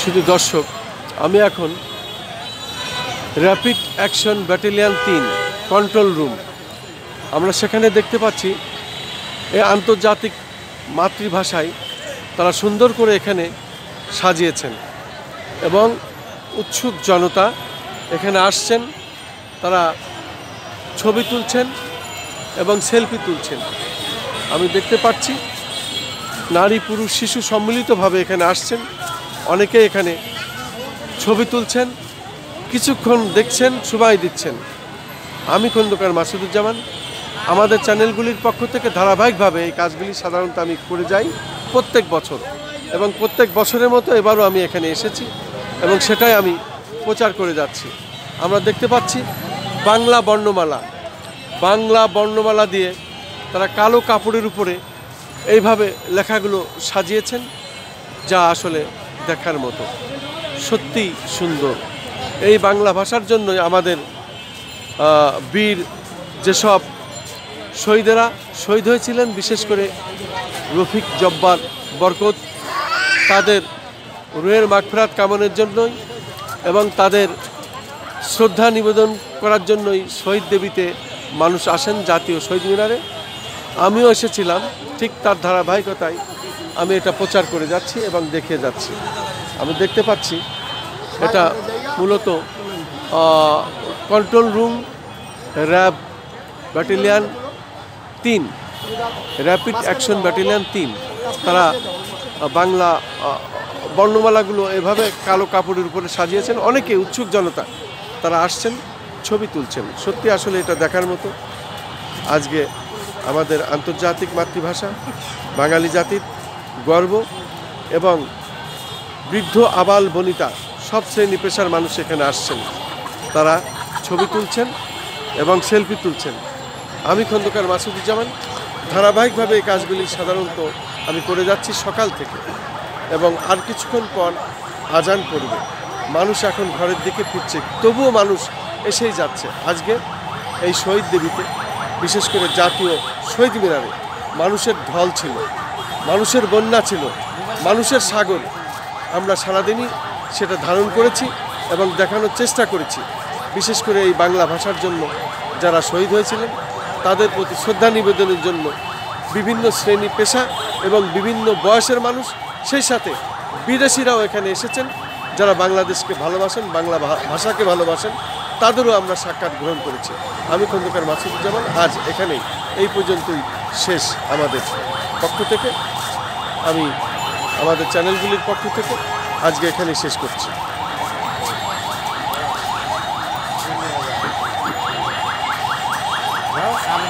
শুধু দর্শক, আমি এখন rapid action battalion ৩ control room. আমরা সেখানে দেখতে পাচ্ছি এই আন্তর্জাতিক মাতৃভাষায় তারা সুন্দর করে এখানে সাজিয়েছেন এবং উৎসুক জনতা এখানে আসছেন, তারা ছবি তুলছেন এবং সেলফি তুলছেন। আমি দেখতে পাচ্ছি নারী পুরুষ শিশু সম্মিলিতভাবে এখানে আসছেন, অনেকে এখানে ছবি তুলছেন, কিছুক্ষণ দেখছেন, সময় দিচ্ছেন। আমি খন্দকার মাসুদুজ্জামান, আমাদের চ্যানেলগুলির পক্ষ থেকে ধারাবাহিকভাবে এই কাজগুলি সাধারণত আমি করে যাই প্রত্যেক বছর, এবং প্রত্যেক বছরের মতো এবারও আমি এখানে এসেছি এবং সেটাই আমি প্রচার করে যাচ্ছি। আমরা দেখতে পাচ্ছি বাংলা বর্ণমালা দিয়ে তারা কালো কাপড়ের উপরে এইভাবে লেখাগুলো সাজিয়েছেন, যা আসলে দেখার মতো, সত্যি সুন্দর। এই বাংলা ভাষার জন্য আমাদের বীর যেসব শহীদেরা শহীদ হয়েছিলেন, বিশেষ করে রফিক জব্বার বরকত, তাদের রুহের মাগফিরাত কামনার জন্যই এবং তাদের শ্রদ্ধা নিবেদন করার জন্যই শহীদ দেবীতে মানুষ আসেন, জাতীয় শহীদ মিনারে। আমিও এসেছিলাম, ঠিক তার ধারাবাহিকতায় আমি এটা প্রচার করে যাচ্ছি এবং দেখিয়ে যাচ্ছি। আমি দেখতে পাচ্ছি এটা মূলত control room RAB battalion ৩, rapid action battalion ৩। তারা বাংলা বর্ণমালাগুলো এভাবে কালো কাপড়ের উপরে সাজিয়েছেন, অনেকে উৎসুক জনতা তারা আসছেন, ছবি তুলছেন। সত্যি আসলে এটা দেখার মতো। আজকে আমাদের আন্তর্জাতিক মাতৃভাষা, বাঙালি জাতির গর্ব, এবং বৃদ্ধ আবাল বনিতা সব শ্রেণী পেশার মানুষ এখানে আসছেন, তারা ছবি তুলছেন এবং সেলফি তুলছেন। আমি খন্দকার মাসুদুজ্জামান, ধারাবাহিকভাবে এই কাজগুলি সাধারণত আমি করে যাচ্ছি সকাল থেকে, এবং আর কিছুক্ষণ পর আজান পড়বে, মানুষ এখন ঘরের দিকে ফিরছে, তবুও মানুষ এসেই যাচ্ছে। আজকে এই শহীদ দেবীতে, বিশেষ করে জাতীয় শহীদ মিনারে মানুষের ঢল ছিল, মানুষের বন্যা ছিল, মানুষের সাগর। আমরা সারাদিনই সেটা ধারণ করেছি এবং দেখানোর চেষ্টা করেছি। বিশেষ করে এই বাংলা ভাষার জন্য যারা শহীদ হয়েছিলেন তাদের প্রতি শ্রদ্ধা নিবেদনের জন্য বিভিন্ন শ্রেণী পেশা এবং বিভিন্ন বয়সের মানুষ, সেই সাথে বিদেশিরাও এখানে এসেছেন যারা বাংলাদেশকে ভালোবাসেন, বাংলা ভাষাকে ভালোবাসেন, তাদেরও আমরা সাক্ষাৎ গ্রহণ করেছি। আমি খন্দকার মাসুদুজ্জামান, আজ এখানেই এই পর্যন্তই শেষ। আমাদের পক্ষ থেকে, আমি আমাদের চ্যানেলগুলির পক্ষ থেকে আজকে এখানেই শেষ করছি। আমি